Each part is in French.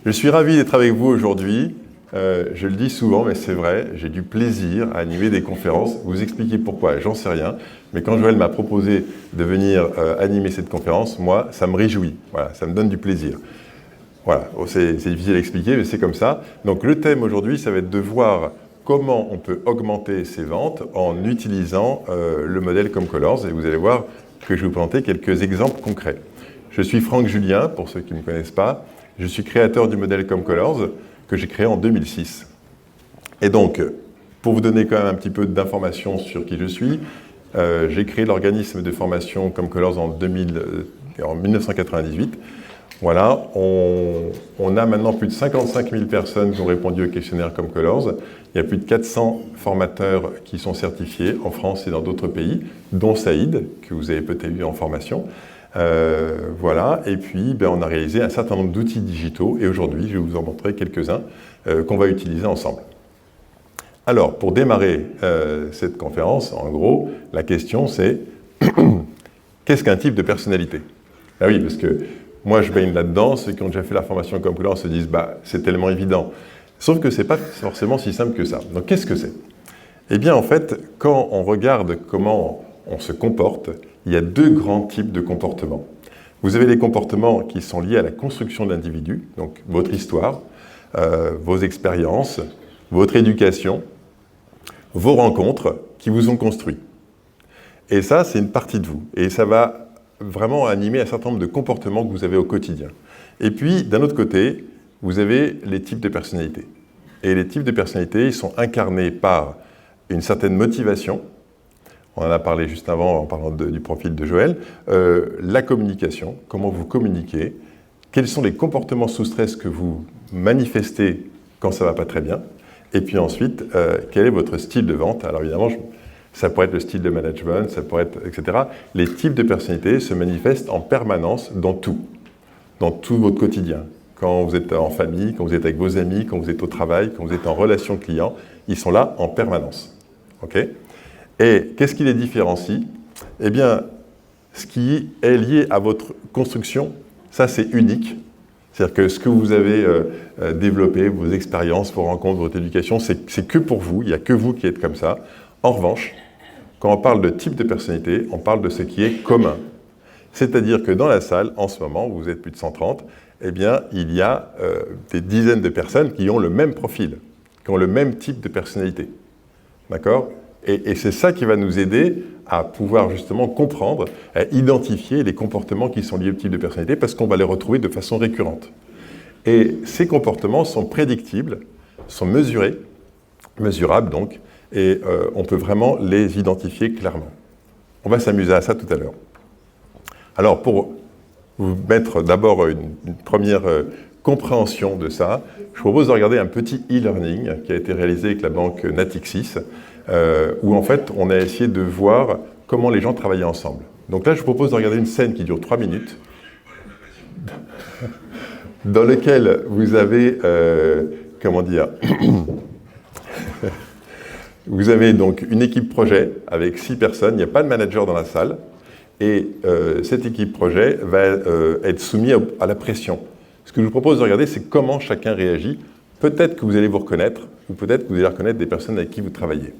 Je suis ravi d'être avec vous aujourd'hui. Je le dis souvent, mais c'est vrai, j'ai du plaisir à animer des conférences. Vous expliquer pourquoi, j'en sais rien. Mais quand Joël m'a proposé de venir animer cette conférence, moi, ça me réjouit. Voilà, ça me donne du plaisir. Voilà, c'est difficile à expliquer, mais c'est comme ça. Donc le thème aujourd'hui, ça va être de voir comment on peut augmenter ses ventes en utilisant le modèle ComColors. Et vous allez voir que je vais vous présenter quelques exemples concrets. Je suis Franck Julien, pour ceux qui ne me connaissent pas. Je suis créateur du modèle ComColors que j'ai créé en 2006. Et donc, pour vous donner quand même un petit peu d'informations sur qui je suis, j'ai créé l'organisme de formation ComColors en 1998. Voilà, on a maintenant plus de 55 000 personnes qui ont répondu au questionnaire ComColors. Il y a plus de 400 formateurs qui sont certifiés en France et dans d'autres pays, dont Saïd, que vous avez peut-être vu en formation. Voilà, et puis on a réalisé un certain nombre d'outils digitaux et aujourd'hui je vais vous en montrer quelques-uns qu'on va utiliser ensemble. Alors, pour démarrer cette conférence, en gros, la question c'est qu'est-ce qu'un type de personnalité? Ah oui, parce que moi je baigne là-dedans, ceux qui ont déjà fait la formation ComColors se disent c'est tellement évident. Sauf que c'est pas forcément si simple que ça. Donc qu'est-ce que c'est? Eh bien en fait, quand on regarde comment on se comporte, il y a deux grands types de comportements. Vous avez les comportements qui sont liés à la construction de l'individu, donc votre histoire, vos expériences, votre éducation, vos rencontres qui vous ont construit. Et ça, c'est une partie de vous. Et ça va vraiment animer un certain nombre de comportements que vous avez au quotidien. Et puis, d'un autre côté, vous avez les types de personnalités. Et les types de personnalités, ils sont incarnés par une certaine motivation. On en a parlé juste avant en parlant du profil de Joël. La communication, comment vous communiquez, quels sont les comportements sous stress que vous manifestez quand ça ne va pas très bien, et puis ensuite, quel est votre style de vente. Alors évidemment, ça pourrait être le style de management, ça pourrait être, etc. Les types de personnalités se manifestent en permanence dans tout votre quotidien. Quand vous êtes en famille, quand vous êtes avec vos amis, quand vous êtes au travail, quand vous êtes en relation client, ils sont là en permanence. Okay ? Et qu'est-ce qui les différencie? Eh bien, ce qui est lié à votre construction, ça c'est unique. C'est-à-dire que ce que vous avez développé, vos expériences, vos rencontres, votre éducation, c'est que pour vous, il n'y a que vous qui êtes comme ça. En revanche, quand on parle de type de personnalité, on parle de ce qui est commun. C'est-à-dire que dans la salle, en ce moment, vous êtes plus de 130, eh bien, il y a des dizaines de personnes qui ont le même profil, qui ont le même type de personnalité. D'accord ? Et c'est ça qui va nous aider à pouvoir justement comprendre, à identifier les comportements qui sont liés au type de personnalité parce qu'on va les retrouver de façon récurrente. Et ces comportements sont prédictibles, sont mesurables donc, et on peut vraiment les identifier clairement. On va s'amuser à ça tout à l'heure. Alors pour vous mettre d'abord une première compréhension de ça, je vous propose de regarder un petit e-learning qui a été réalisé avec la banque Natixis, où en fait on a essayé de voir comment les gens travaillaient ensemble. Donc là je vous propose de regarder une scène qui dure 3 minutes, dans laquelle vous avez, vous avez donc une équipe projet avec 6 personnes, il n'y a pas de manager dans la salle, et cette équipe projet va être soumise à la pression. Ce que je vous propose de regarder, c'est comment chacun réagit. Peut-être que vous allez vous reconnaître, ou peut-être que vous allez reconnaître des personnes avec qui vous travaillez.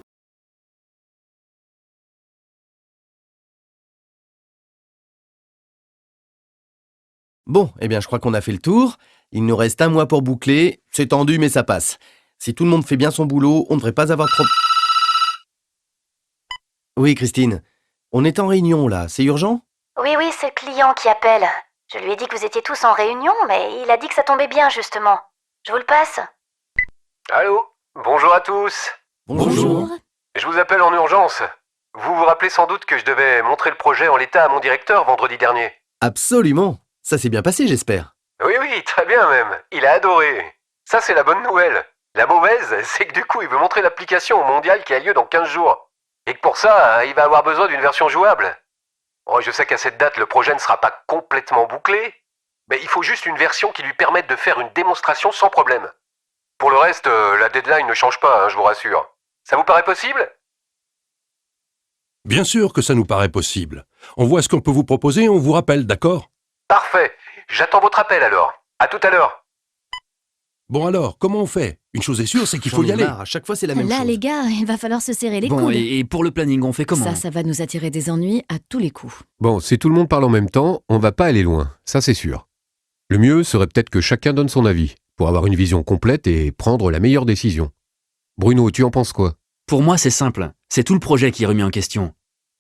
Bon, eh bien je crois qu'on a fait le tour. Il nous reste 1 mois pour boucler. C'est tendu mais ça passe. Si tout le monde fait bien son boulot, on ne devrait pas avoir trop... Oui, Christine. On est en réunion là, c'est urgent? Oui, c'est le client qui appelle. Je lui ai dit que vous étiez tous en réunion, mais il a dit que ça tombait bien justement. Je vous le passe. Allô? Bonjour à tous. Bonjour. Je vous appelle en urgence. Vous vous rappelez sans doute que je devais montrer le projet en l'état à mon directeur vendredi dernier. Absolument. Ça s'est bien passé, j'espère. Oui, très bien même. Il a adoré. Ça, c'est la bonne nouvelle. La mauvaise, c'est que du coup, il veut montrer l'application au mondial qui a lieu dans 15 jours. Et que pour ça, il va avoir besoin d'une version jouable. Bon, je sais qu'à cette date, le projet ne sera pas complètement bouclé, mais il faut juste une version qui lui permette de faire une démonstration sans problème. Pour le reste, la deadline ne change pas, je vous rassure. Ça vous paraît possible? Bien sûr que ça nous paraît possible. On voit ce qu'on peut vous proposer et on vous rappelle, d'accord? Parfait. J'attends votre appel alors. À tout à l'heure. Bon alors, comment on fait? Une chose est sûre, c'est qu'il faut y J'en ai aller. marre, à chaque fois c'est la même Là, chose. les gars, il va falloir se serrer les Bon, coudes. et pour le planning, on fait comment? Ça va nous attirer des ennuis à tous les coups. Bon, si tout le monde parle en même temps, on va pas aller loin, ça c'est sûr. Le mieux serait peut-être que chacun donne son avis, pour avoir une vision complète et prendre la meilleure décision. Bruno, tu en penses quoi? Pour moi, c'est simple. C'est tout le projet qui est remis en question.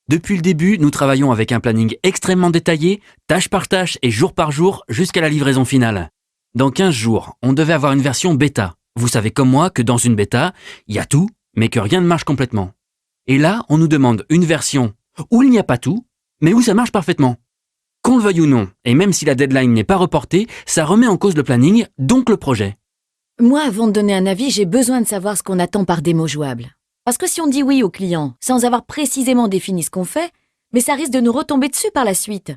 Depuis le début, nous travaillons avec un planning extrêmement détaillé, tâche par tâche et jour par jour, jusqu'à la livraison finale. Dans 15 jours, on devait avoir une version bêta. Vous savez comme moi que dans une bêta, il y a tout, mais que rien ne marche complètement. Et là, on nous demande une version où il n'y a pas tout, mais où ça marche parfaitement. Qu'on le veuille ou non, et même si la deadline n'est pas reportée, ça remet en cause le planning, donc le projet. Moi, avant de donner un avis, j'ai besoin de savoir ce qu'on attend par démo jouable. Parce que si on dit oui au client, sans avoir précisément défini ce qu'on fait, mais ça risque de nous retomber dessus par la suite.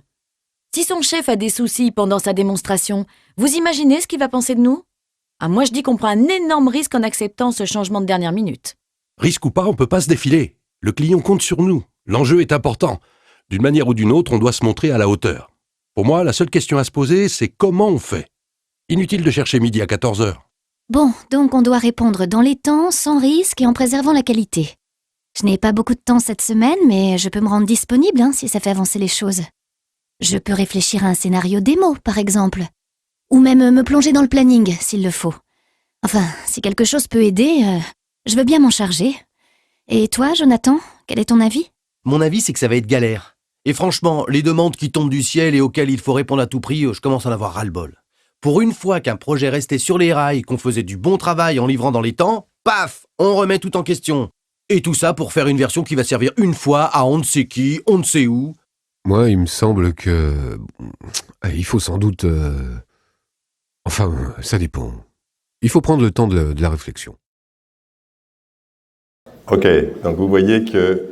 Si son chef a des soucis pendant sa démonstration, vous imaginez ce qu'il va penser de nous? Moi je dis qu'on prend un énorme risque en acceptant ce changement de dernière minute. Risque ou pas, on peut pas se défiler. Le client compte sur nous. L'enjeu est important. D'une manière ou d'une autre, on doit se montrer à la hauteur. Pour moi, la seule question à se poser, c'est comment on fait. Inutile de chercher midi à 14h. Bon, donc on doit répondre dans les temps, sans risque et en préservant la qualité. Je n'ai pas beaucoup de temps cette semaine, mais je peux me rendre disponible si ça fait avancer les choses. Je peux réfléchir à un scénario démo, par exemple. Ou même me plonger dans le planning, s'il le faut. Enfin, si quelque chose peut aider, je veux bien m'en charger. Et toi, Jonathan, quel est ton avis? Mon avis, c'est que ça va être galère. Et franchement, les demandes qui tombent du ciel et auxquelles il faut répondre à tout prix, je commence à en avoir ras-le-bol. Pour une fois qu'un projet restait sur les rails, qu'on faisait du bon travail en livrant dans les temps, paf, on remet tout en question. Et tout ça pour faire une version qui va servir une fois à on ne sait qui, on ne sait où. Moi, il me semble que... il faut sans doute... Enfin, ça dépend. Il faut prendre le temps de la réflexion. Ok, donc vous voyez que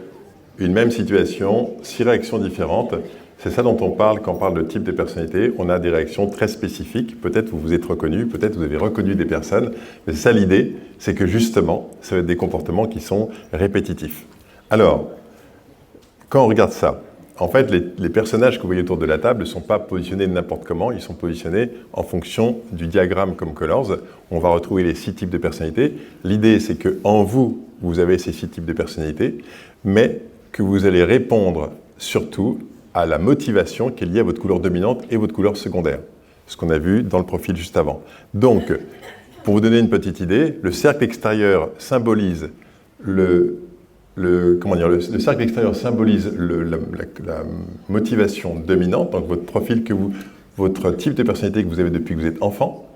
une même situation, 6 réactions différentes, c'est ça dont on parle quand on parle de type de personnalité. On a des réactions très spécifiques. Peut-être vous vous êtes reconnu, peut-être vous avez reconnu des personnes. Mais c'est ça l'idée, c'est que justement, ça va être des comportements qui sont répétitifs. Alors, quand on regarde ça, en fait, les personnages que vous voyez autour de la table ne sont pas positionnés n'importe comment, ils sont positionnés en fonction du diagramme comme Colors. On va retrouver les 6 types de personnalités. L'idée, c'est qu'en vous, vous avez ces 6 types de personnalités, mais que vous allez répondre surtout à la motivation qui est liée à votre couleur dominante et votre couleur secondaire. Ce qu'on a vu dans le profil juste avant. Donc, pour vous donner une petite idée, le cercle extérieur symbolise le cercle extérieur symbolise la motivation dominante, donc votre profil votre type de personnalité que vous avez depuis que vous êtes enfant,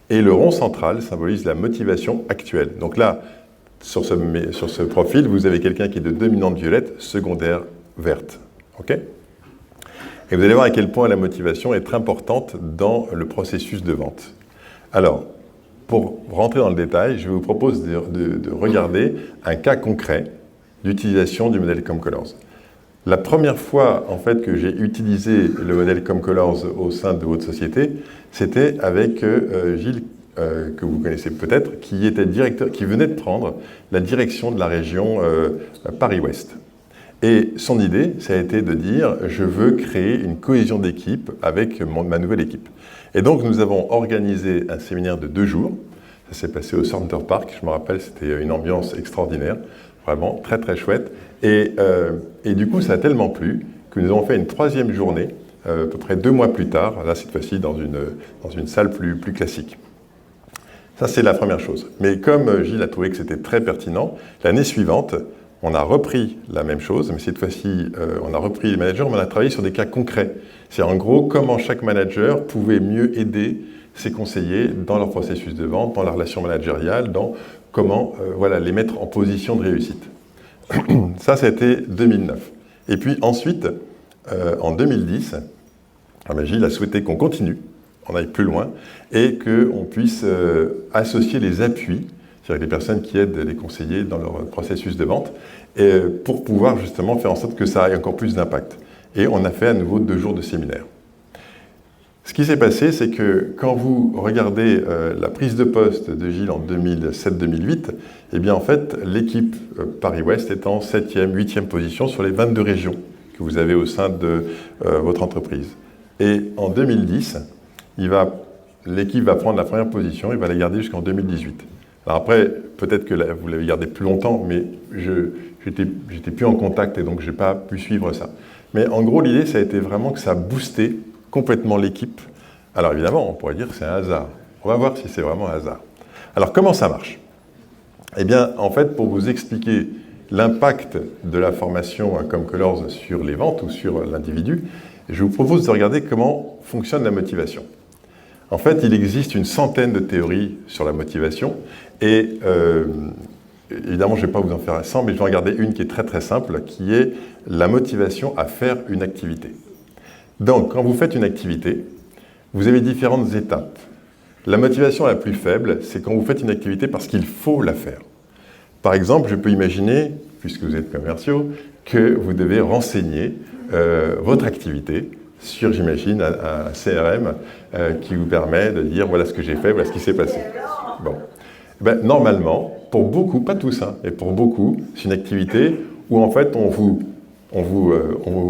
et le rond central symbolise la motivation actuelle. Donc là, sur ce profil, vous avez quelqu'un qui est de dominante violette, secondaire verte. Ok ? Et vous allez voir à quel point la motivation est très importante dans le processus de vente. Alors, pour rentrer dans le détail, je vous propose de regarder un cas concret d'utilisation du modèle ComColors. La première fois en fait, que j'ai utilisé le modèle ComColors au sein de votre société, c'était avec Gilles, que vous connaissez peut-être, qui venait de prendre la direction de la région Paris-Ouest. Et son idée, ça a été de dire « je veux créer une cohésion d'équipe avec ma nouvelle équipe ». Et donc nous avons organisé un séminaire de 2 jours. Ça s'est passé au Center Park, je me rappelle, c'était une ambiance extraordinaire. Vraiment très très chouette. Et du coup, ça a tellement plu que nous avons fait une 3e journée, à peu près 2 mois plus tard, là cette fois-ci dans une salle plus classique. Ça, c'est la première chose. Mais comme Gilles a trouvé que c'était très pertinent, l'année suivante, on a repris la même chose, mais cette fois-ci, on a repris les managers, mais on a travaillé sur des cas concrets. C'est en gros comment chaque manager pouvait mieux aider ses conseillers dans leur processus de vente, dans la relation managériale, dans comment les mettre en position de réussite. Ça, c'était 2009. Et puis ensuite, en 2010, Gilles a souhaité qu'on continue, on aille plus loin, et qu'on puisse associer les appuis, c'est-à-dire les personnes qui aident les conseillers dans leur processus de vente, pour pouvoir justement faire en sorte que ça ait encore plus d'impact. Et on a fait à nouveau 2 jours de séminaire. Ce qui s'est passé, c'est que quand vous regardez la prise de poste de Gilles en 2007-2008, eh bien en fait, l'équipe Paris-Ouest est en 7e, 8e position sur les 22 régions que vous avez au sein de votre entreprise. Et en 2010, il va l'équipe va prendre la première position et va la garder jusqu'en 2018. Alors après, peut-être que vous l'avez gardé plus longtemps, mais j'étais plus en contact et donc je n'ai pas pu suivre ça. Mais en gros, l'idée, ça a été vraiment que ça a boosté complètement l'équipe. Alors évidemment, on pourrait dire que c'est un hasard. On va voir si c'est vraiment un hasard. Alors comment ça marche? Eh bien, en fait, pour vous expliquer l'impact de la formation comme Colors sur les ventes ou sur l'individu, je vous propose de regarder comment fonctionne la motivation. En fait, il existe une centaine de théories sur la motivation et évidemment, je ne vais pas vous en faire 100, mais je vais en regarder une qui est très très simple, qui est la motivation à faire une activité. Donc, quand vous faites une activité, vous avez différentes étapes. La motivation la plus faible, c'est quand vous faites une activité parce qu'il faut la faire. Par exemple, je peux imaginer, puisque vous êtes commerciaux, que vous devez renseigner votre activité sur, j'imagine, un CRM qui vous permet de dire voilà ce que j'ai fait, voilà ce qui s'est passé. Bon. Ben, normalement, pour beaucoup, pas tous, hein, mais pour beaucoup, c'est une activité où en fait on vous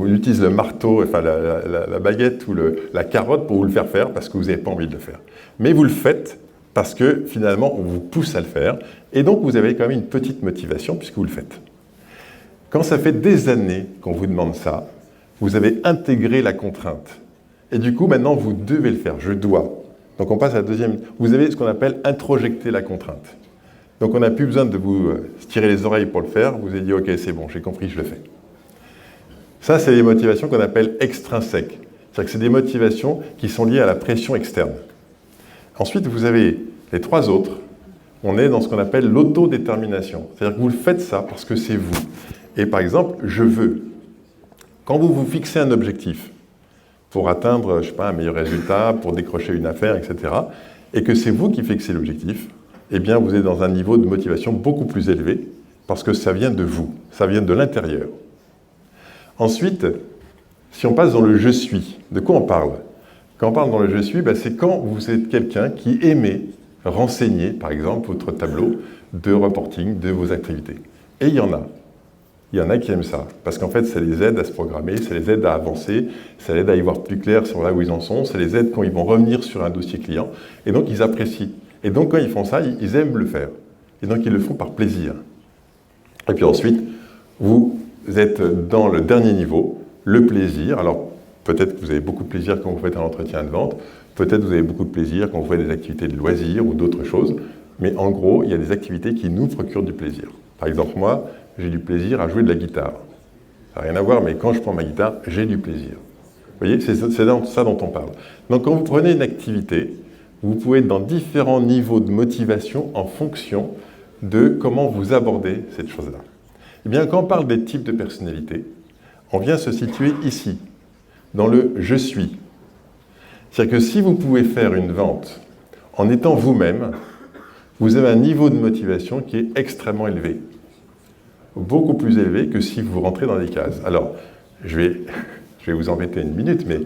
utilise le marteau, enfin la baguette ou la carotte pour vous le faire faire parce que vous n'avez pas envie de le faire. Mais vous le faites parce que finalement on vous pousse à le faire et donc vous avez quand même une petite motivation puisque vous le faites. Quand ça fait des années qu'on vous demande ça, vous avez intégré la contrainte. Et du coup, maintenant, vous devez le faire. Je dois. Donc, on passe à la deuxième. Vous avez ce qu'on appelle introjecter la contrainte. Donc, on n'a plus besoin de vous tirer les oreilles pour le faire. Vous avez dit, OK, c'est bon, j'ai compris, je le fais. Ça, c'est des motivations qu'on appelle extrinsèques. C'est-à-dire que c'est des motivations qui sont liées à la pression externe. Ensuite, vous avez les trois autres. On est dans ce qu'on appelle l'autodétermination. C'est-à-dire que vous le faites ça parce que c'est vous. Et par exemple, je veux. Quand vous vous fixez un objectif pour atteindre, je sais pas, un meilleur résultat, pour décrocher une affaire, etc., et que c'est vous qui fixez l'objectif, eh bien, vous êtes dans un niveau de motivation beaucoup plus élevé parce que ça vient de vous, ça vient de l'intérieur. Ensuite, si on passe dans le « je suis », de quoi on parle? Quand on parle dans le « je suis », c'est quand vous êtes quelqu'un qui aimait renseigner, par exemple, votre tableau de reporting de vos activités. Et il y en a. Il y en a qui aiment ça, parce qu'en fait, ça les aide à se programmer, ça les aide à avancer, ça les aide à y voir plus clair sur là où ils en sont, ça les aide quand ils vont revenir sur un dossier client, et donc ils apprécient. Et donc quand ils font ça, ils aiment le faire. Et donc ils le font par plaisir. Et puis ensuite, vous êtes dans le dernier niveau, le plaisir. Alors peut-être que vous avez beaucoup de plaisir quand vous faites un entretien de vente, peut-être que vous avez beaucoup de plaisir quand vous faites des activités de loisirs ou d'autres choses, mais en gros, il y a des activités qui nous procurent du plaisir. Par exemple, moi, j'ai du plaisir à jouer de la guitare. Ça n'a rien à voir, mais quand je prends ma guitare, j'ai du plaisir. Vous voyez, c'est ça dont on parle. Donc quand vous prenez une activité, vous pouvez être dans différents niveaux de motivation en fonction de comment vous abordez cette chose-là. Eh bien, quand on parle des types de personnalités, on vient se situer ici, dans le « je suis ». C'est-à-dire que si vous pouvez faire une vente en étant vous-même, vous avez un niveau de motivation qui est extrêmement élevé. Beaucoup plus élevé que si vous rentrez dans des cases. Alors, je vais vous embêter une minute, mais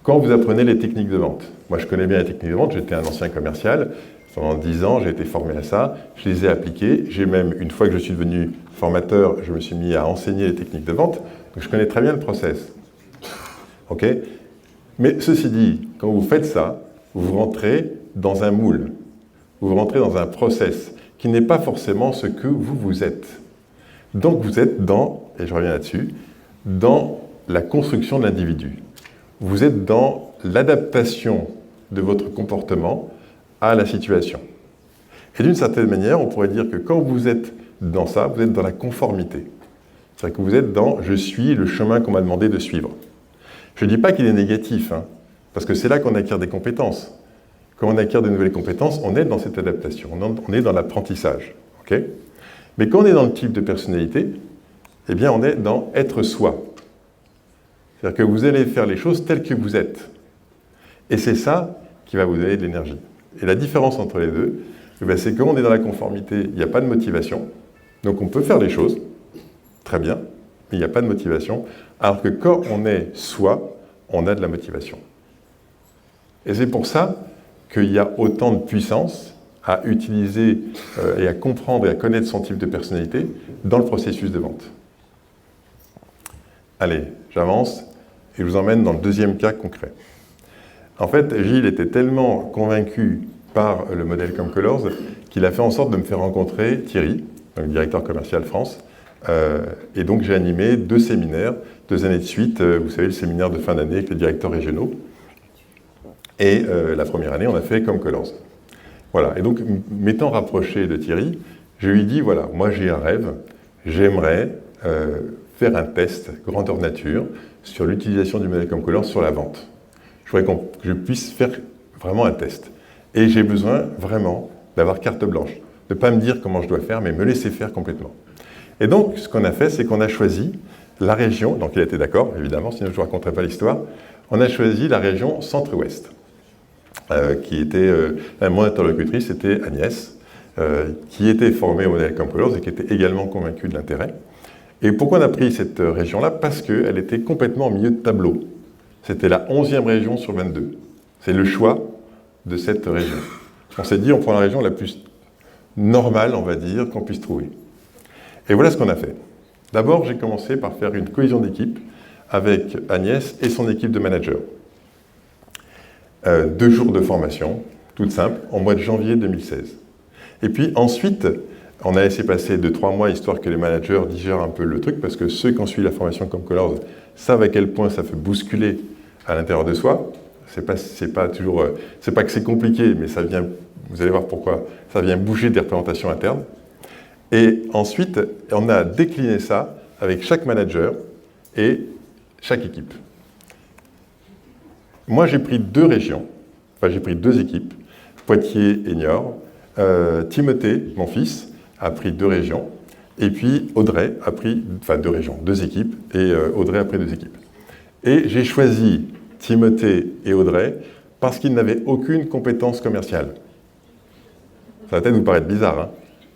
quand vous apprenez les techniques de vente, moi je connais bien les techniques de vente, j'étais un ancien commercial, pendant 10 ans j'ai été formé à ça, je les ai appliquées, j'ai même, une fois que je suis devenu formateur, je me suis mis à enseigner les techniques de vente, donc je connais très bien le process. Ok? Mais ceci dit, quand vous faites ça, vous rentrez dans un moule, vous rentrez dans un process qui n'est pas forcément ce que vous êtes. Donc vous êtes dans, et je reviens là-dessus, dans la construction de l'individu. Vous êtes dans l'adaptation de votre comportement à la situation. Et d'une certaine manière, on pourrait dire que quand vous êtes dans ça, vous êtes dans la conformité. C'est-à-dire que vous êtes dans « je suis le chemin qu'on m'a demandé de suivre ». Je ne dis pas qu'il est négatif, hein, parce que c'est là qu'on acquiert des compétences. Quand on acquiert de nouvelles compétences, on est dans cette adaptation, on est dans l'apprentissage. Okay ? Mais quand on est dans le type de personnalité, eh bien on est dans être soi. C'est-à-dire que vous allez faire les choses telles que vous êtes. Et c'est ça qui va vous donner de l'énergie. Et la différence entre les deux, c'est que quand on est dans la conformité, il n'y a pas de motivation. Donc on peut faire les choses, très bien, mais il n'y a pas de motivation. Alors que quand on est soi, on a de la motivation. Et c'est pour ça qu'il y a autant de puissance à utiliser et à comprendre et à connaître son type de personnalité dans le processus de vente. Allez, j'avance et je vous emmène dans le deuxième cas concret. En fait, Gilles était tellement convaincu par le modèle ComColors qu'il a fait en sorte de me faire rencontrer Thierry, donc directeur commercial France. Et donc j'ai animé 2 séminaires, 2 années de suite. Vous savez, le séminaire de fin d'année avec les directeurs régionaux. Et la première année, on a fait ComColors. Voilà. Et donc, m'étant rapproché de Thierry, je lui ai dit, voilà, moi j'ai un rêve, j'aimerais faire un test grandeur nature sur l'utilisation du modèle ComColors sur la vente. Je voudrais que je puisse faire vraiment un test. Et j'ai besoin vraiment d'avoir carte blanche, de ne pas me dire comment je dois faire, mais me laisser faire complètement. Et donc, ce qu'on a fait, c'est qu'on a choisi la région, donc il a été d'accord, évidemment, sinon je ne vous raconterai pas l'histoire, on a choisi la région Centre-Ouest, qui était, mon interlocutrice, c'était Agnès, qui était formée au modèle ComColors et qui était également convaincue de l'intérêt. Et pourquoi on a pris cette région-là? Parce qu'elle était complètement au milieu de tableau. C'était la 11e région sur 22. C'est le choix de cette région. On s'est dit, on prend la région la plus normale, on va dire, qu'on puisse trouver. Et voilà ce qu'on a fait. D'abord, j'ai commencé par faire une cohésion d'équipe avec Agnès et son équipe de managers. 2 jours de formation, toute simple, en mois de janvier 2016. Et puis ensuite, on a laissé passer 2-3 mois, histoire que les managers digèrent un peu le truc, parce que ceux qui ont suivi la formation ComColors savent à quel point ça fait bousculer à l'intérieur de soi. C'est pas que c'est compliqué, mais ça vient, vous allez voir pourquoi, ça vient bouger des représentations internes. Et ensuite, on a décliné ça avec chaque manager et chaque équipe. Moi, j'ai pris 2 régions, enfin j'ai pris 2 équipes, Poitiers et Niort. Timothée, mon fils, a pris 2 régions, et puis Audrey a pris, 2 régions, 2 équipes, et Audrey a pris 2 équipes. Et j'ai choisi Timothée et Audrey parce qu'ils n'avaient aucune compétence commerciale. Ça va peut-être vous paraître bizarre, hein,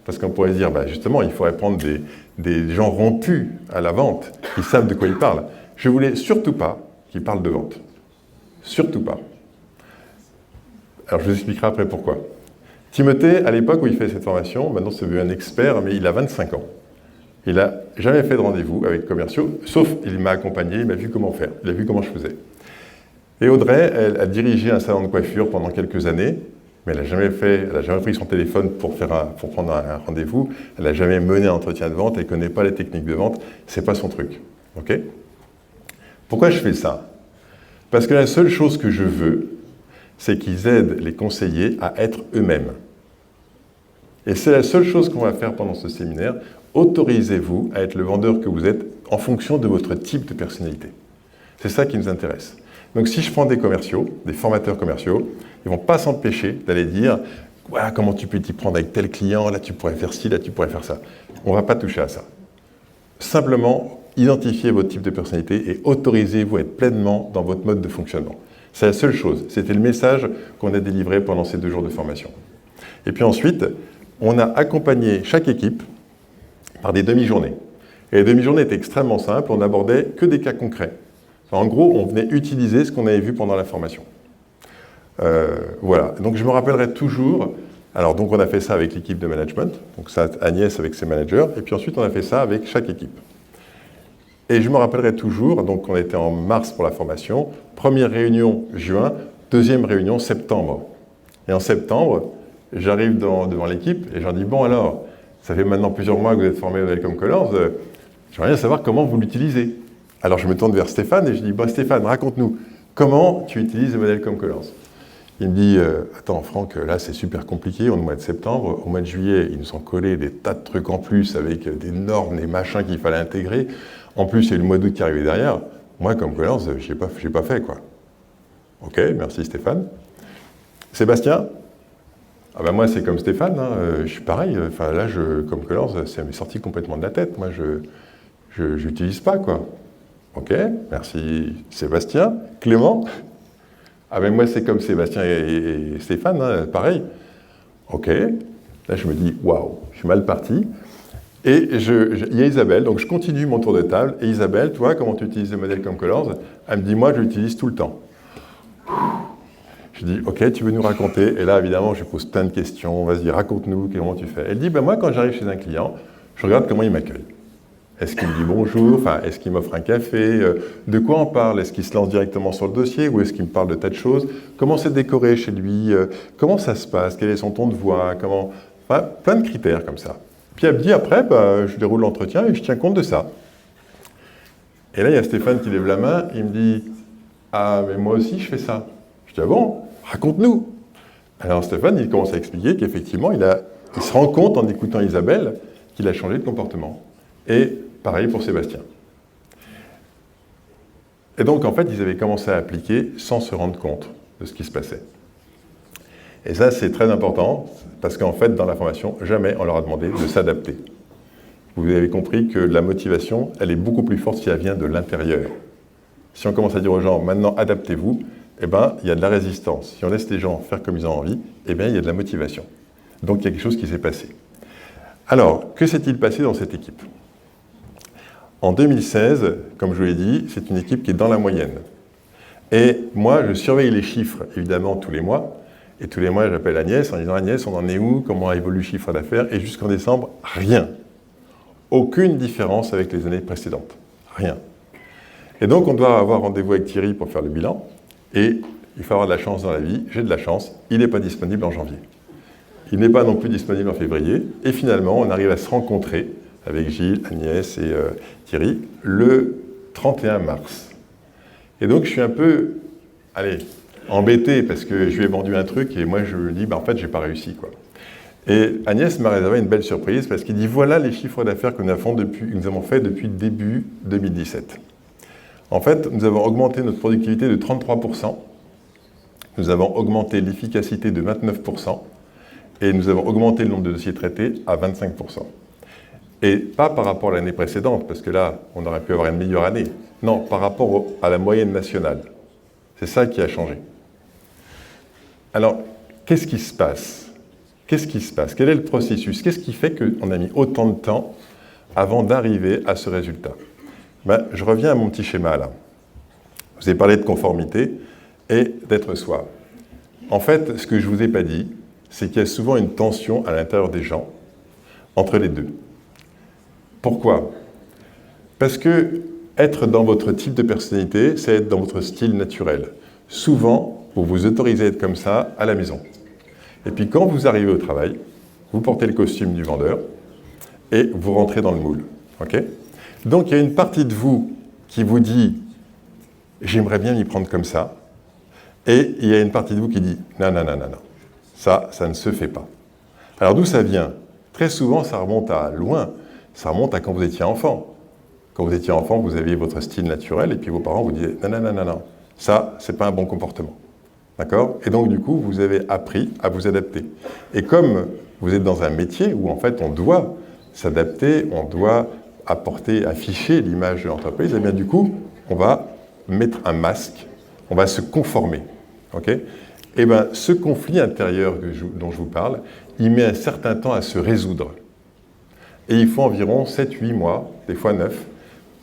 parce qu'on pourrait se dire, justement, il faudrait prendre des gens rompus à la vente, qui savent de quoi ils parlent. Je ne voulais surtout pas qu'ils parlent de vente. Surtout pas. Alors je vous expliquerai après pourquoi. Timothée, à l'époque où il fait cette formation, maintenant c'est devenu un expert, mais il a 25 ans. Il n'a jamais fait de rendez-vous avec commerciaux, sauf il m'a accompagné, il m'a vu comment faire, il a vu comment je faisais. Et Audrey, elle a dirigé un salon de coiffure pendant quelques années, mais elle n'a jamais pris son téléphone pour prendre un rendez-vous, elle n'a jamais mené un entretien de vente, elle ne connaît pas les techniques de vente, c'est pas son truc. Okay? Pourquoi je fais ça? Parce que la seule chose que je veux, c'est qu'ils aident les conseillers à être eux-mêmes. Et c'est la seule chose qu'on va faire pendant ce séminaire. Autorisez-vous à être le vendeur que vous êtes en fonction de votre type de personnalité. C'est ça qui nous intéresse. Donc si je prends des commerciaux, des formateurs commerciaux, ils ne vont pas s'empêcher d'aller dire « Voilà comment tu peux t'y prendre avec tel client, là tu pourrais faire ci, là tu pourrais faire ça ». On ne va pas toucher à ça. Simplement, identifiez votre type de personnalité et autorisez-vous à être pleinement dans votre mode de fonctionnement. C'est la seule chose. C'était le message qu'on a délivré pendant ces 2 jours de formation. Et puis ensuite, on a accompagné chaque équipe par des demi-journées. Et les demi-journées étaient extrêmement simples, on n'abordait que des cas concrets. En gros, on venait utiliser ce qu'on avait vu pendant la formation. Voilà, donc je me rappellerai toujours, alors donc on a fait ça avec l'équipe de management, donc ça Agnès avec ses managers, et puis ensuite on a fait ça avec chaque équipe. Et je me rappellerai toujours, donc on était en mars pour la formation, première réunion juin, deuxième réunion septembre. Et en septembre, j'arrive devant l'équipe et je leur dis « Bon alors, ça fait maintenant plusieurs mois que vous êtes formé au modèle ComColors, j'aimerais bien savoir comment vous l'utilisez. » Alors je me tourne vers Stéphane et je dis « Bon Stéphane, raconte-nous, comment tu utilises le modèle ComColors ?» Il me dit « Attends Franck, là c'est super compliqué, on est au mois de septembre, au mois de juillet, ils nous ont collé des tas de trucs en plus avec des normes, des machins qu'il fallait intégrer. En plus, il y a eu le mois d'août qui arrivait derrière. Moi, ComColors, je n'ai pas fait, quoi. Ok, merci Stéphane. Sébastien? Ah ben moi, c'est comme Stéphane, hein, je suis pareil. Enfin, là, ComColors, ça m'est sorti complètement de la tête. Moi, je n'utilise pas, quoi. Ok, merci Sébastien. Clément? Ah ben moi, c'est comme Sébastien et Stéphane, hein, pareil. Ok, là, je me dis, waouh, je suis mal parti. Et il y a Isabelle, donc je continue mon tour de table. Et Isabelle, toi, comment tu utilises le modèle ComColors? Elle me dit, moi, je l'utilise tout le temps. Je dis, ok, tu veux nous raconter? Et là, évidemment, je pose plein de questions. Vas-y, raconte-nous, comment tu fais? Elle dit, ben moi, quand j'arrive chez un client, je regarde comment il m'accueille. Est-ce qu'il me dit bonjour? Enfin, est-ce qu'il m'offre un café? De quoi on parle? Est-ce qu'il se lance directement sur le dossier ou est-ce qu'il me parle de tas de choses? Comment c'est décoré chez lui? Comment ça se passe? Quel est son ton de voix? Comment... Enfin, plein de critères comme ça. Puis elle me dit après, je déroule l'entretien et je tiens compte de ça. Et là, il y a Stéphane qui lève la main, il me dit « Ah, mais moi aussi, je fais ça. » Je dis « Ah bon? Raconte-nous » Alors Stéphane, il commence à expliquer qu'effectivement, il se rend compte en écoutant Isabelle qu'il a changé de comportement. Et pareil pour Sébastien. Et donc, en fait, ils avaient commencé à appliquer sans se rendre compte de ce qui se passait. Et ça, c'est très important, parce qu'en fait, dans la formation, jamais on leur a demandé de s'adapter. Vous avez compris que la motivation, elle est beaucoup plus forte si elle vient de l'intérieur. Si on commence à dire aux gens, maintenant, adaptez-vous, eh bien, il y a de la résistance. Si on laisse les gens faire comme ils ont envie, eh bien, il y a de la motivation. Donc, il y a quelque chose qui s'est passé. Alors, que s'est-il passé dans cette équipe? En 2016, comme je vous l'ai dit, c'est une équipe qui est dans la moyenne. Et moi, je surveille les chiffres, évidemment, tous les mois. Et tous les mois, j'appelle Agnès en disant « Agnès, on en est où? Comment évolue le chiffre d'affaires ?» Et jusqu'en décembre, rien. Aucune différence avec les années précédentes. Rien. Et donc, on doit avoir rendez-vous avec Thierry pour faire le bilan. Et il faut avoir de la chance dans la vie. J'ai de la chance. Il n'est pas disponible en janvier. Il n'est pas non plus disponible en février. Et finalement, on arrive à se rencontrer avec Gilles, Agnès et Thierry le 31 mars. Et donc, je suis un peu, embêté parce que je lui ai vendu un truc et moi, je lui dis, en fait, je n'ai pas réussi, quoi. Et Agnès m'a réservé une belle surprise parce qu'il dit, voilà les chiffres d'affaires que nous avons fait depuis début 2017. En fait, nous avons augmenté notre productivité de 33%, nous avons augmenté l'efficacité de 29%, et nous avons augmenté le nombre de dossiers traités à 25%. Et pas par rapport à l'année précédente, parce que là, on aurait pu avoir une meilleure année. Non, par rapport à la moyenne nationale. C'est ça qui a changé. Alors, qu'est-ce qui se passe? Qu'est-ce qui se passe? Quel est le processus? Qu'est-ce qui fait qu'on a mis autant de temps avant d'arriver à ce résultat? Je reviens à mon petit schéma là. Je vous ai parlé de conformité et d'être soi. En fait, ce que je ne vous ai pas dit, c'est qu'il y a souvent une tension à l'intérieur des gens entre les deux. Pourquoi? Parce que être dans votre type de personnalité, c'est être dans votre style naturel. Souvent, vous vous autorisez à être comme ça à la maison. Et puis quand vous arrivez au travail, vous portez le costume du vendeur et vous rentrez dans le moule. Okay? Donc il y a une partie de vous qui vous dit « j'aimerais bien m'y prendre comme ça » et il y a une partie de vous qui dit « non, non, non, non, non, ça ne se fait pas ». Alors d'où ça vient? Très souvent, ça remonte à loin, ça remonte à quand vous étiez enfant. Quand vous étiez enfant, vous aviez votre style naturel et puis vos parents vous disaient « non, non, non, non, non, ça, c'est pas un bon comportement ». D'accord? Et donc, du coup, vous avez appris à vous adapter. Et comme vous êtes dans un métier où, en fait, on doit s'adapter, on doit afficher l'image de l'entreprise, et bien, du coup, on va mettre un masque, on va se conformer. Okay? Et bien, ce conflit intérieur dont je vous parle, il met un certain temps à se résoudre. Et il faut environ 7-8 mois, des fois 9,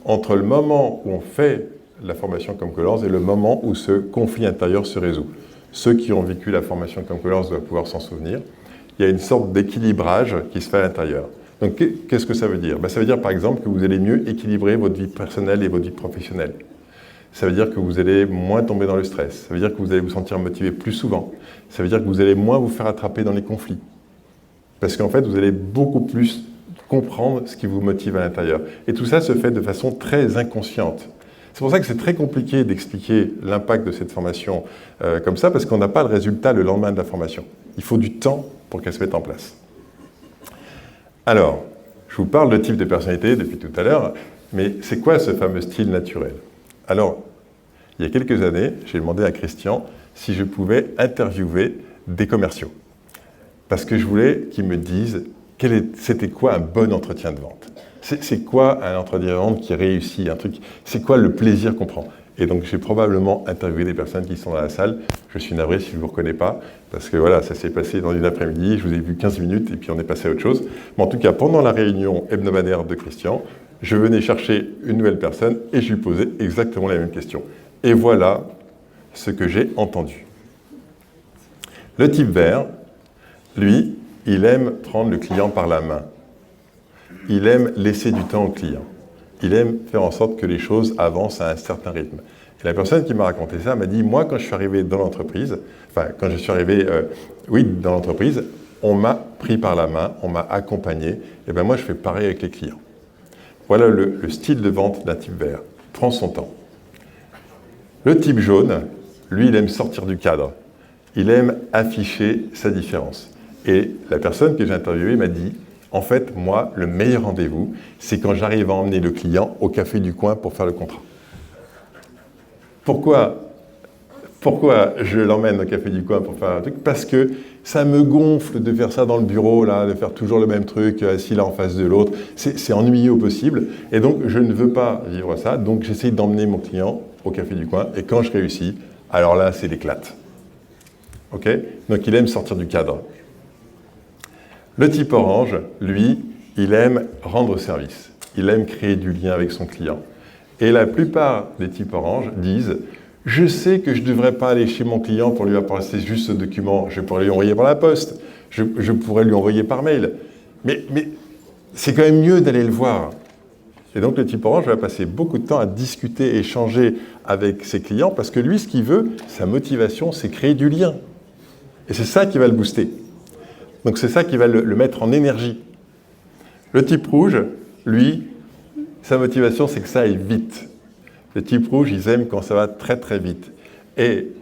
entre le moment où on fait la formation comme Colors et le moment où ce conflit intérieur se résout. Ceux qui ont vécu la formation comme Colors doivent pouvoir s'en souvenir. Il y a une sorte d'équilibrage qui se fait à l'intérieur. Donc, qu'est-ce que ça veut dire? Ça veut dire, par exemple, que vous allez mieux équilibrer votre vie personnelle et votre vie professionnelle. Ça veut dire que vous allez moins tomber dans le stress. Ça veut dire que vous allez vous sentir motivé plus souvent. Ça veut dire que vous allez moins vous faire attraper dans les conflits. Parce qu'en fait, vous allez beaucoup plus comprendre ce qui vous motive à l'intérieur. Et tout ça se fait de façon très inconsciente. C'est pour ça que c'est très compliqué d'expliquer l'impact de cette formation comme ça, parce qu'on n'a pas le résultat le lendemain de la formation. Il faut du temps pour qu'elle se mette en place. Alors, je vous parle de type de personnalité depuis tout à l'heure, mais c'est quoi ce fameux style naturel? Alors, il y a quelques années, j'ai demandé à Christian si je pouvais interviewer des commerciaux. Parce que je voulais qu'ils me disent c'était quoi un bon entretien de vente. C'est quoi un entretien de vente qui réussit, un truc? C'est quoi le plaisir qu'on prend? Et donc, j'ai probablement interviewé des personnes qui sont dans la salle. Je suis navré si je ne vous reconnais pas, parce que voilà, ça s'est passé dans une après-midi, je vous ai vu 15 minutes et puis on est passé à autre chose. Mais en tout cas, pendant la réunion hebdomadaire de Christian, je venais chercher une nouvelle personne et je lui posais exactement la même question. Et voilà ce que j'ai entendu. Le type vert, lui, il aime prendre le client par la main. Il aime laisser du temps au client. il aime faire en sorte que les choses avancent à un certain rythme. Et la personne qui m'a raconté ça m'a dit, moi, quand je suis arrivé dans l'entreprise, dans l'entreprise, on m'a pris par la main, on m'a accompagné, et bien moi, je fais pareil avec les clients. Voilà le style de vente d'un type vert. Prend son temps. Le type jaune, lui, il aime sortir du cadre. Il aime afficher sa différence. Et la personne que j'ai interviewée m'a dit, en fait, moi, le meilleur rendez-vous, c'est quand j'arrive à emmener le client au café du coin pour faire le contrat. Pourquoi je l'emmène au café du coin pour faire un truc? Parce que ça me gonfle de faire ça dans le bureau, là, de faire toujours le même truc, assis là en face de l'autre. C'est ennuyeux au possible. Et donc, je ne veux pas vivre ça. Donc, j'essaie d'emmener mon client au café du coin. Et quand je réussis, alors là, c'est l'éclate. OK? Donc, il aime sortir du cadre. Le type orange, lui, il aime rendre service. Il aime créer du lien avec son client. Et la plupart des types orange disent « Je sais que je ne devrais pas aller chez mon client pour lui apporter juste ce document. Je pourrais lui envoyer par la poste. Je pourrais lui envoyer par mail. Mais c'est quand même mieux d'aller le voir. » Et donc, le type orange va passer beaucoup de temps à discuter, échanger avec ses clients parce que lui, ce qu'il veut, sa motivation, c'est créer du lien. Et c'est ça qui va le booster. Donc, c'est ça qui va le mettre en énergie. Le type rouge, lui, sa motivation, c'est que ça aille vite. Le type rouge, ils aiment quand ça va très très vite. Et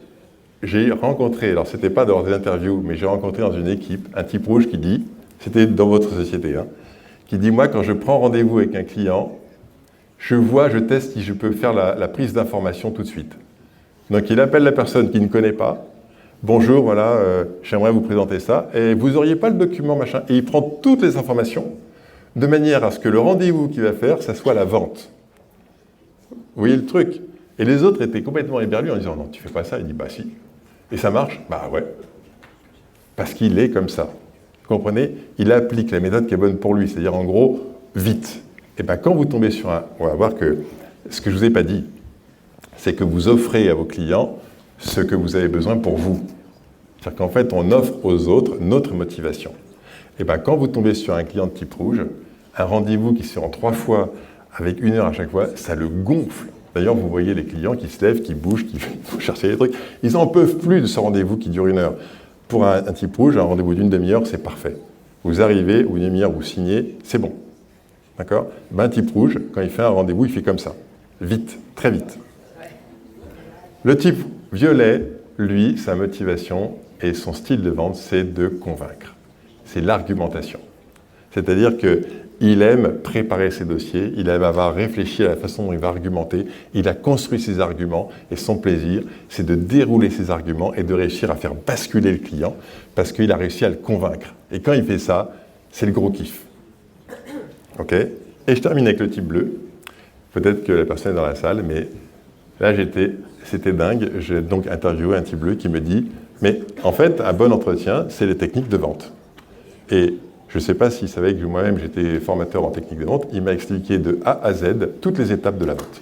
j'ai rencontré, alors c'était pas dans des interviews, mais j'ai rencontré dans une équipe un type rouge qui dit, c'était dans votre société, qui dit, moi quand je prends rendez-vous avec un client, je teste si je peux faire la prise d'information tout de suite. Donc il appelle la personne qu'il ne connaît pas, bonjour, voilà, j'aimerais vous présenter ça, et vous n'auriez pas le document, machin, et il prend toutes les informations, de manière à ce que le rendez-vous qu'il va faire, ça soit la vente. Vous voyez le truc? Et les autres étaient complètement ébernus en disant, non, tu fais pas ça. Il dit, bah si. Et ça marche? Bah ouais. Parce qu'il est comme ça. Vous comprenez? Il applique la méthode qui est bonne pour lui, c'est-à-dire en gros, vite. Et bien quand vous tombez sur on va voir que ce que je ne vous ai pas dit, c'est que vous offrez à vos clients ce que vous avez besoin pour vous. C'est-à-dire qu'en fait, on offre aux autres notre motivation. Et bien quand vous tombez sur un client de type rouge, un rendez-vous qui se rend 3 fois avec 1 heure à chaque fois, ça le gonfle. D'ailleurs, vous voyez les clients qui se lèvent, qui bougent, qui vont chercher des trucs. Ils n'en peuvent plus de ce rendez-vous qui dure 1 heure. Pour un type rouge, un rendez-vous d'1 demi-heure, c'est parfait. Vous arrivez, ou 1 demi-heure, vous signez, c'est bon. D'accord? Un type rouge, quand il fait un rendez-vous, il fait comme ça. Vite, très vite. Le type violet, lui, sa motivation et son style de vente, c'est de convaincre. C'est l'argumentation. C'est-à-dire qu'il aime préparer ses dossiers, il aime avoir réfléchi à la façon dont il va argumenter, il a construit ses arguments et son plaisir, c'est de dérouler ses arguments et de réussir à faire basculer le client parce qu'il a réussi à le convaincre. Et quand il fait ça, c'est le gros kiff. OK? Et je termine avec le type bleu. Peut-être que la personne est dans la salle, mais là c'était dingue. J'ai donc interviewé un type bleu qui me dit « Mais en fait, un bon entretien, c'est les techniques de vente. » Et je ne sais pas s'il savait que moi-même j'étais formateur en technique de vente, il m'a expliqué de A à Z toutes les étapes de la vente.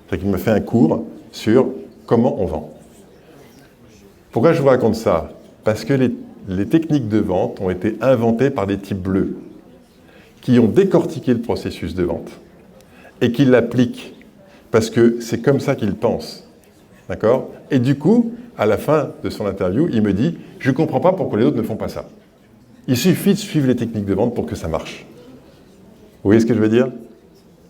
C'est-à-dire qu'il m'a fait un cours sur comment on vend. Pourquoi je vous raconte ça? Parce que les techniques de vente ont été inventées par des types bleus qui ont décortiqué le processus de vente et qui l'appliquent parce que c'est comme ça qu'ils pensent. D'accord? Et du coup, à la fin de son interview, il me dit « Je ne comprends pas pourquoi les autres ne font pas ça. » Il suffit de suivre les techniques de vente pour que ça marche. Vous voyez ce que je veux dire?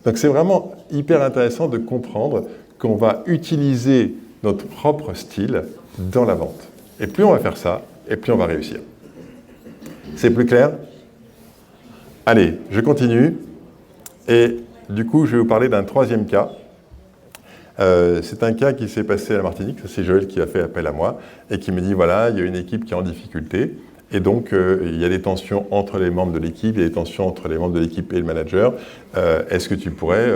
Donc c'est vraiment hyper intéressant de comprendre qu'on va utiliser notre propre style dans la vente. Et plus on va faire ça, et plus on va réussir. C'est plus clair? Allez, je continue. Et du coup, je vais vous parler d'un 3e cas. C'est un cas qui s'est passé à la Martinique. C'est Joël qui a fait appel à moi et qui me dit, voilà, il y a une équipe qui est en difficulté. Et donc, il y a des tensions entre les membres de l'équipe, il y a des tensions entre les membres de l'équipe et le manager. Est-ce que tu pourrais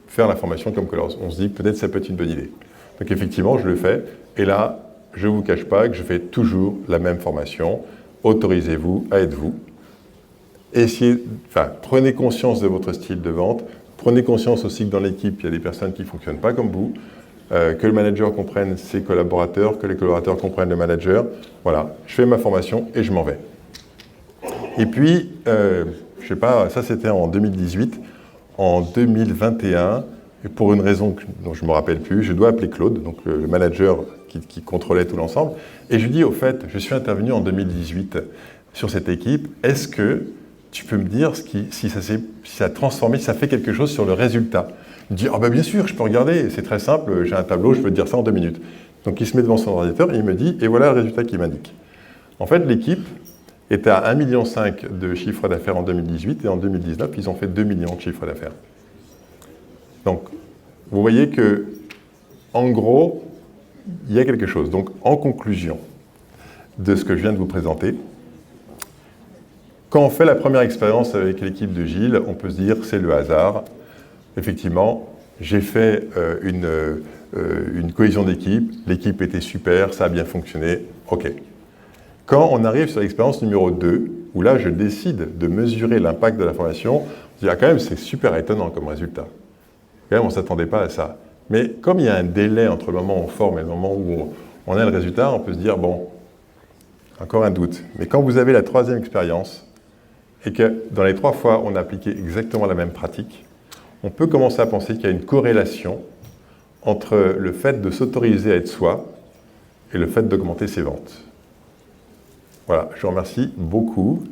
faire la formation comme Colors? On se dit, peut-être ça peut être une bonne idée. Donc, effectivement, je le fais. Et là, je ne vous cache pas que je fais toujours la même formation. Autorisez-vous à être vous. Prenez conscience de votre style de vente. Prenez conscience aussi que dans l'équipe, il y a des personnes qui ne fonctionnent pas comme vous. Que le manager comprenne ses collaborateurs, que les collaborateurs comprennent le manager. Voilà, je fais ma formation et je m'en vais. Et puis, je sais pas, ça c'était en 2018, en 2021, et pour une raison dont je ne me rappelle plus, je dois appeler Claude, donc le manager qui contrôlait tout l'ensemble, et je lui dis, au fait, je suis intervenu en 2018 sur cette équipe, est-ce que tu peux me dire si ça a transformé, si ça fait quelque chose sur le résultat? Il me dit, ah ben bien sûr, je peux regarder, c'est très simple, j'ai un tableau, je peux te dire ça en 2 minutes. Donc il se met devant son ordinateur et il me dit, et voilà le résultat qu'il m'indique. En fait, l'équipe était à 1,5 million de chiffre d'affaires en 2018 et en 2019, ils ont fait 2 millions de chiffre d'affaires. Donc, vous voyez que, en gros, il y a quelque chose. Donc, en conclusion de ce que je viens de vous présenter, quand on fait la première expérience avec l'équipe de Gilles, on peut se dire c'est le hasard. Effectivement, j'ai fait une cohésion d'équipe, l'équipe était super, ça a bien fonctionné, ok. Quand on arrive sur l'expérience numéro 2, où là je décide de mesurer l'impact de la formation, on se dit ah, quand même c'est super étonnant comme résultat. Quand même on ne s'attendait pas à ça. Mais comme il y a un délai entre le moment où on forme et le moment où on a le résultat, on peut se dire bon, encore un doute. Mais quand vous avez la 3e expérience, et que dans les 3 fois on a appliqué exactement la même pratique, on peut commencer à penser qu'il y a une corrélation entre le fait de s'autoriser à être soi et le fait d'augmenter ses ventes. Voilà, je vous remercie beaucoup.